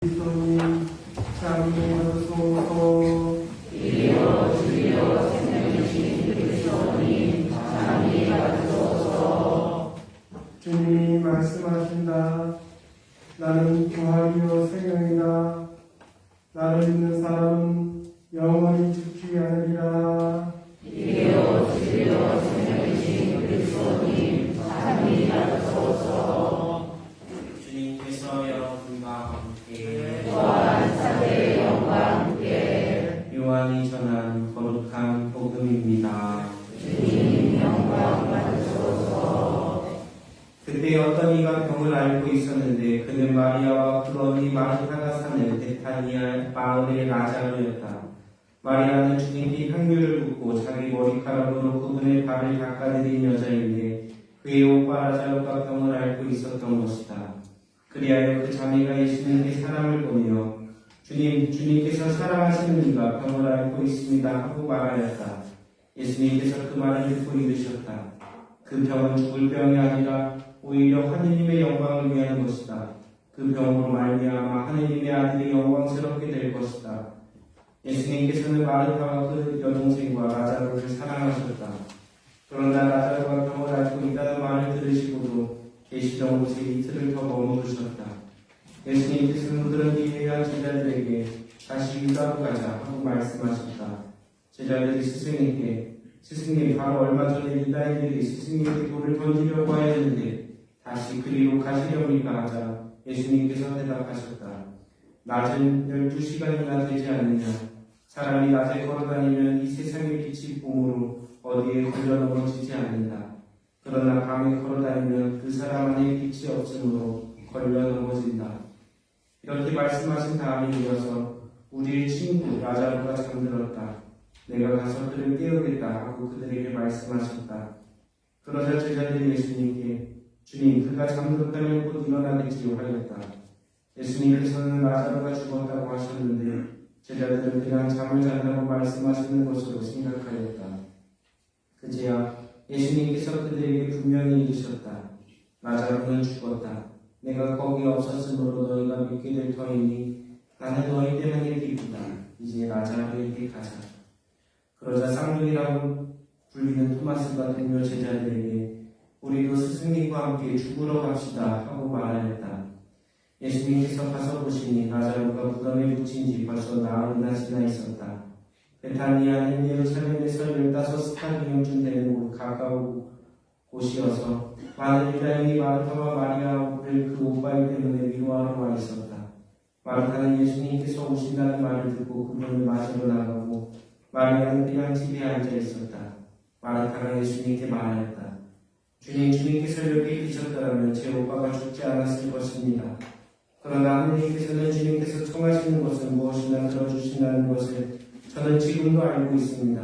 그리스도님 참여소서. 주여 주여 생명이신 그리스도님 참여 받으소서. 주님이 말씀하신다. 나는 부활이요 생명이다. 나를 믿는 사람은 영원히 죽지 않으리라. 주여 주여 생명이신 그리스도님 참여 받으소서. 주님께서 여러분과 함께 또한 사대의 영과 함께 요한이 전한 거룩한 복음입니다. 주님 영광 받으소서. 그때 어떤 이가 병을 앓고 있었는데 그는 마리아와 그 언니 마르타가 사는 베타니아 마을의 라자로였다. 마리아는 주님께 향유를 붓고 자기 머리카락으로 그분의 발을 닦아드린 여자인데 그의 오빠 라자로가 병을 앓고 있었던 것이다. 그리하여 그 자매가 예수님께 사람을 보내어 주님께서 사랑하시는 이가 병을 앓고 있습니다 하고 말하였다. 예수님께서 그 말을 듣고 이르셨다. 그 병은 죽을 병이 아니라 오히려 하느님의 영광을 위한 것이다. 그 병으로 말미암아 하느님의 아들이 영광스럽게 될 것이다. 예수님께서는 마르타와 그 여동생과 라자로를 사랑하셨다. 그러나 라자로가 병을 앓고 있다는 말을 들으시고도 계시던 곳에 이틀을 더 머무르셨다. 예수님께서는 그런 이해한 제자들에게 다시 유다로 가자 하고 말씀하셨다. 제자들이 스승에게 스승님 바로 얼마 전에 유다인들이 스승님께 돌을 던지려고 하였는데 다시 그리로 가시렵니까 하자 예수님께서 대답하셨다. 낮은 12시간이나 되지 않느냐. 사람이 낮에 걸어다니면 이 세상의 빛이 봄으로 어디에 걸려 넘어지지 않는다. 그러나 밤에 걸어다니면 그 사람 안에 빛이 없으므로 걸려 넘어진다. 이렇게 말씀하신 다음에 이어서 우리의 친구 라자로가 잠들었다. 내가 가서 그를 깨우겠다 하고 그들에게 말씀하셨다. 그러자 제자들이 예수님께 주님 그가 잠들었다면 곧 일어나겠지요 하였다. 예수님께서는 라자로가 죽었다고 하셨는데 제자들은 그냥 잠을 잔다고 말씀하시는 것으로 생각하였다. 그제야 예수님께서 그들에게 분명히 이르셨다. 라자로는 죽었다. 내가 거기 없었으므로 너희가 믿게 될 터이니 나는 너희 때문에 기쁘다. 이제 라자로에게 가자. 그러자 쌍둥이라고 불리는 토마스가 동료 제자들에게 우리도 스승님과 함께 죽으러 갑시다 하고 말하였다. 예수님께서 가서 보시니 라자로가 무덤에 묻힌 지 벌써 나흘이나 지나 있었다. 베타니아는 예루살렘에서 15스타디움쯤 되는 곳 가까운 곳이어서 많은 유다인이 마르타와 마리아를 그 오빠이 때문에 위로하러 와 있었다. 마르타는 예수님께서 오신다는 말을 듣고 그분을 맞으러 나가고 마리아는 그냥 집에 앉아 있었다. 마르타가 예수님께 말하였다. 주님께서 여기 계셨더라면 제 오빠가 죽지 않았을 것입니다. 그러나 하느님께서는 주님께서 청하시는 것을 무엇이나 들어주신다는 것을 저는 지금도 알고 있습니다.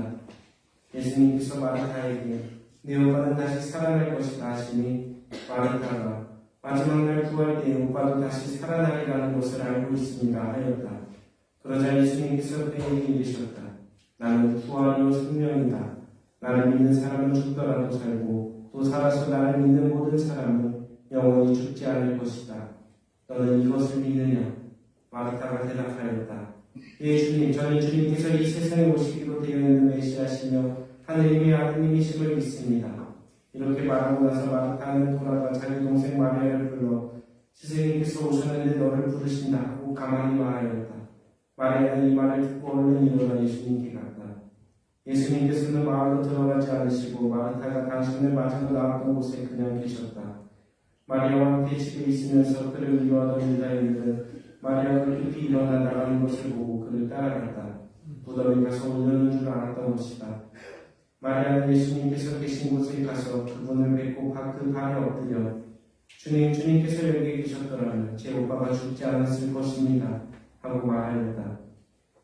예수님께서 마르타에게 내 오빠는 다시 살아날 것이다 하시니 마르타가 마지막 날 구할 때 오빠도 다시 살아나리라는 것을 알고 있습니다 하였다. 그러자 예수님께서 그에게 이르셨다. 나는 부활이요 생명이다. 나를 믿는 사람은 죽더라도 살고 또 살아서 나를 믿는 모든 사람은 영원히 죽지 않을 것이다. 너는 이것을 믿느냐? 마르타가 대답하였다. 예 주님, 저는 주님께서 이 세상에 오시기로 되어 있는 메시아시며 하느님의 아드님이심을 믿습니다. 이렇게 말하고 나서 마르타는 돌아가 자기 동생 마리아를 불러 스승님께서 오셨는데 너를 부르신다 하고 가만히 말하였다. 마리아는 이 말을 듣고 얼른 일어나 예수님께 갔다. 예수님께서는 마을로 들어가지 않으시고 마르타가 당신을 맞으러 나왔던 곳에 그냥 계셨다. 마리아와 함께 집에 있으면서 그를 위로하던 유다인들은 마리아가 급히 일어나 나가는 것을 보고 그를 따라갔다. 무덤에 가서 울려는 줄 알았던 것이다. 마리아는 예수님께서 계신 곳에 가서 그분을 뵙고 그 발에 엎드려 주님께서 여기 계셨더라면 제 오빠가 죽지 않았을 것입니다 하고 말하였다.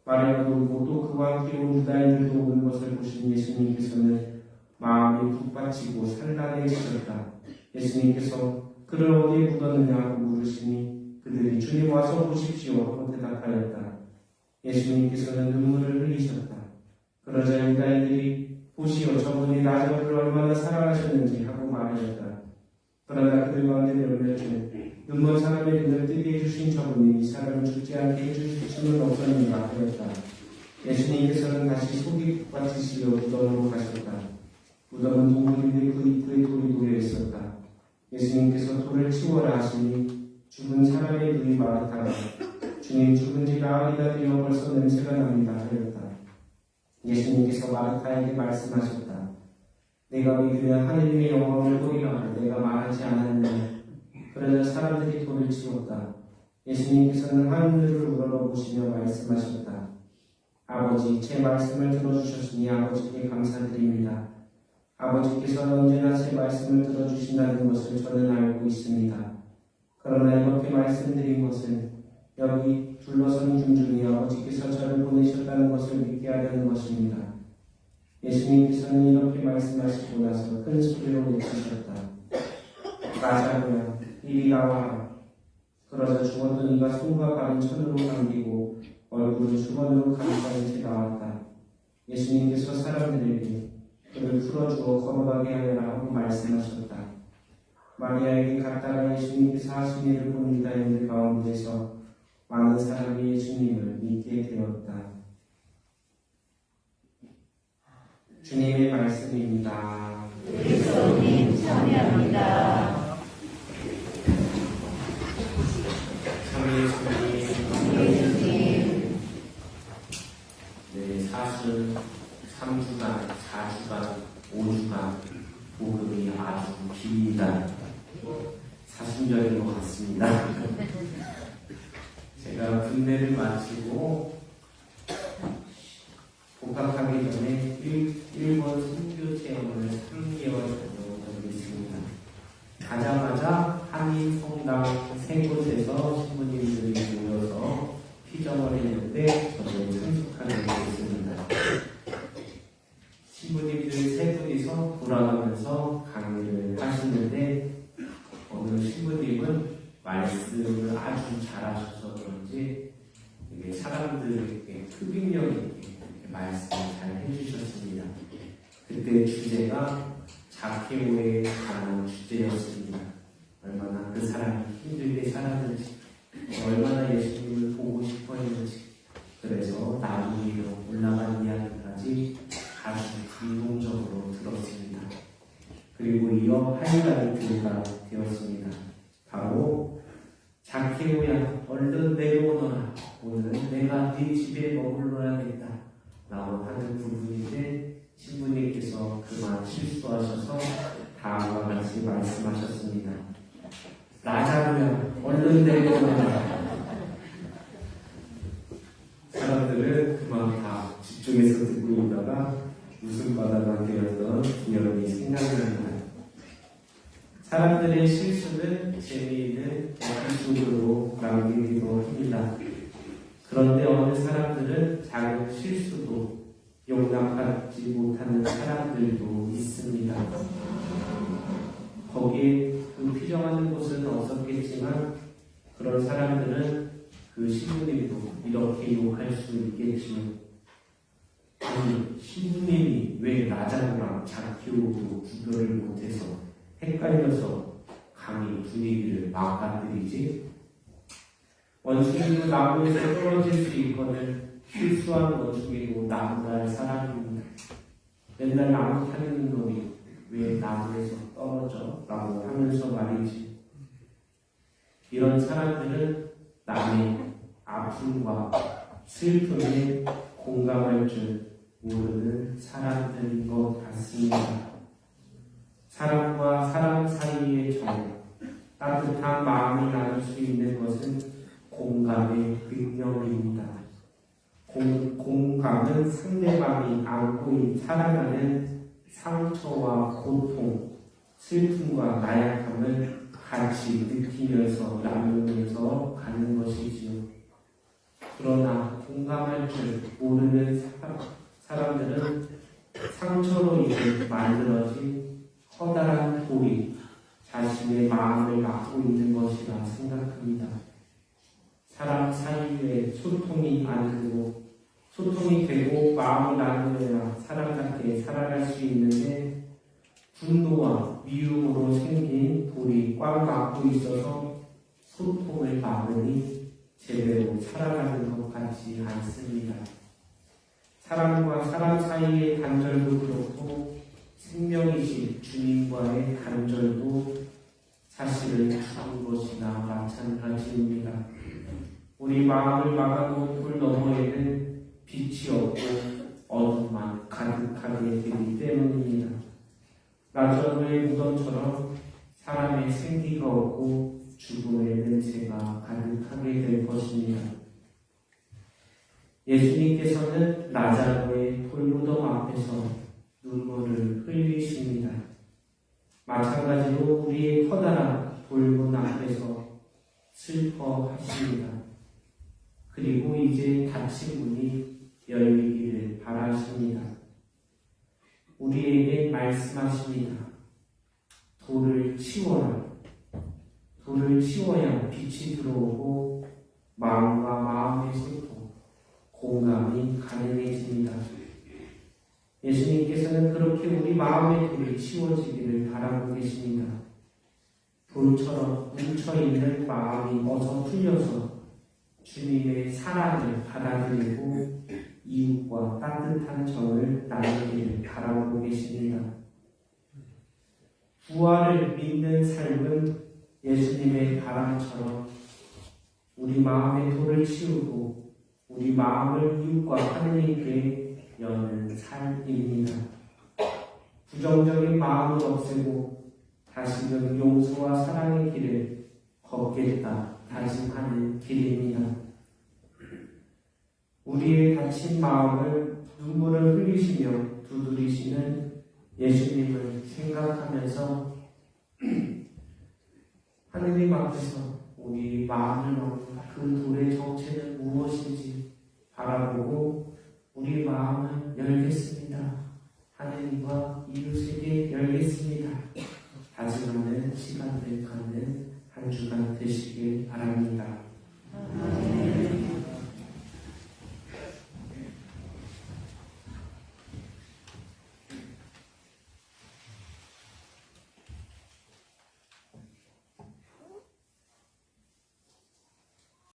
마리아도 울고 또 그와 함께 온 유다인들도 오는 것을 보신 예수님께서는 마음이 북받치고 산란해지셨다. 예수님께서 그를 어디에 묻었느냐 하고 물으시니 그들이 주님 와서 보십시오 하고 대답하였다. 예수님께서는 눈물을 흘리셨다. 그러자 유다인들이 보시오 저분이 라자로를 얼마나 사랑하셨는지 하고 말하였다. 그러나 그들 가운데 몇몇은 눈먼 사람의 눈을 뜨게 해주신 저분이 이 사람을 죽지 않게 해주실 수는 없었는가 하였다. 예수님께서는 다시 속이 밭으시려 무덤으로 가셨다. 무덤은 동물인데 그 입구에 돌이 놓여 있었다. 예수님께서 돌을 치워라 하시니 죽은 사람의 눈이 마르다가 주님 죽은 지 나흘이나 되어 벌써 냄새가 납니다 하였다. 예수님께서 마르타에게 말씀하셨다. 내가 믿으면 하느님의 영광을 보이라 내가 말하지 않았느냐. 그러자 사람들이 돌을 치웠다. 예수님께서는 하늘을 우러러보시며 말씀하셨다. 아버지, 제 말씀을 들어주셨으니 아버지께 감사드립니다. 아버지께서는 언제나 제 말씀을 들어주신다는 것을 저는 알고 있습니다. 그러나 이렇게 말씀드린 것은 여기 둘러선 군중이 아버지께서 저를 보내셨다는 것을 믿게 하려는 것입니다. 예수님께서는 이렇게 말씀하시고 나서 큰 소리로 외치셨다. 라자로야, 이리 나와라. 그러자 죽었던 이가 손과 발은 천으로 감기고 얼굴은 주머니로 감싸인 채 나왔다. 예수님께서 사람들에게 그를 풀어주어 걸어가게 하여라 하고 말씀하셨다. 마리아에게 갔다가 예수님께서 하신 일을 본 유다인들 가운데서 많은 사람이 예수님을 믿게 되었다. 주님의 말씀입니다. 그리스도님 참여합니다. 예수님, 네, 사실 3주간, 4주간, 5주간 복음이 아주 길다. 사순절인 것 같습니다. 제가 군대를 마치고 복학하기 전에 일본 선교 체험을 3개월 정도 적고 있습니다. 가자마자 한인 성당 3곳에서 신부님들이 모여서 피정을 했는데 저도 참석하게 되었습니다. 신부님들 3분이서 돌아가면서 강의를 하시는데 오늘 신부님은 말씀을 아주 잘하셔서 그런지 사람들에게 흡입력 있게 말씀을 잘 해주셨습니다. 그때 주제가 자케오에 관한 주제였습니다. 얼마나 그 사람이 힘들게 살았는지, 얼마나 예수님을 보고 싶어 했는지, 그래서 나무 위로 올라간 이야기까지 아주 감동적으로 들었습니다. 그리고 이어 하이라이트가 되었습니다. 바로 자케오야 얼른 내려오너라. 오늘 내가 네 집에 머물러야겠다 라고 하는 부분인데 신부님께서 그만 실수하셔서 다음과 같이 말씀하셨습니다. 라자루야 얼른 내려오너라. 사람들은 그만 다 집중해서 듣고 있다가 웃음바다가 되었던 기억이 생각납니다. 사람들의 실수는 재미있는 에피소드로 남기기도 합니다. 그런데 어느 사람들은 작은 실수도 용납하지 못하는 사람들도 있습니다. 거기에 그 피정하는 곳은 없었겠지만 그런 사람들은 그 신부님도 이렇게 욕할 수 있겠지요. 아니, 신부님이 왜 라자루랑 자케오도 구별을 못해서 헷갈려서 강의 분위기를 망가뜨리지? 원숭이도 나무에서 떨어질 수 있거든 실수한 원숭이도 나무날 사람입니다. 맨날 나무 타는 놈이 왜 나무에서 떨어져? 라고 하면서 말이지. 이런 사람들은 남의 아픔과 슬픔에 공감할 줄 모르는 사람들인 것 같습니다. 사람과 사람 사이의 정, 따뜻한 마음을 나눌 수 있는 것은 공감의 능력입니다. 공감은 상대방이 안고 살아가는 상처와 고통, 슬픔과 나약함을 같이 느끼면서 나누면서 가는 것이지요. 그러나 공감할 줄 모르는 사람들은 상처로 인해 만들어진 커다란 돌이 자신의 마음을 막고 있는 것이라 생각합니다. 사람 사이에 소통이 되고 마음을 나누어야 사람답게 살아갈 수 있는데 분노와 미움으로 생긴 돌이 꽉 막고 있어서 소통을 막으니 제대로 살아가는 것 같지 않습니다. 사람과 사람 사이의 단절도 그렇고 생명이신 주님과의 단절도 사실은 죽은 것이나 마찬가지입니다. 우리 마음을 막아놓은 물 너머에는 빛이 없고 어둠만 가득하게 되기 때문입니다. 라자로의 무덤처럼 사람의 생기가 없고 죽음의 냄새가 가득하게 될 것입니다. 예수님께서는 라자로의 돌무덤 앞에서 눈물을 흘리십니다. 마찬가지로 우리의 커다란 돌문 앞에서 슬퍼하십니다. 그리고 이제 닫힌 문이 열리기를 바라십니다. 우리에게 말씀하십니다. 돌을 치워라. 돌을 치워야 빛이 들어오고 마음과 마음의 슬픔, 공감이 가능해집니다. 예수님께서는 그렇게 우리 마음의 돌이 치워지기를 바라고 계십니다. 돌처럼 뭉쳐있는 마음이 어서 풀려서 주님의 사랑을 받아들이고 이웃과 따뜻한 정을 나누기를 바라고 계십니다. 부활을 믿는 삶은 예수님의 바람처럼 우리 마음의 돌을 치우고 우리 마음을 이웃과 하느님께 여는 삶입니다. 부정적인 마음을 없애고 다시금 용서와 사랑의 길을 걷겠다 다짐하는 길입니다. 우리의 다친 마음을 눈물을 흘리시며 두드리시는 예수님을 생각하면서 하느님 앞에서 우리 마음을 먹는 그 돌의 정체는 무엇인지 바라보고 우리 마음을 열겠습니다. 하느님과 이웃에게 열겠습니다. 다짐하는 시간을 갖는 한 주간 되시길 바랍니다.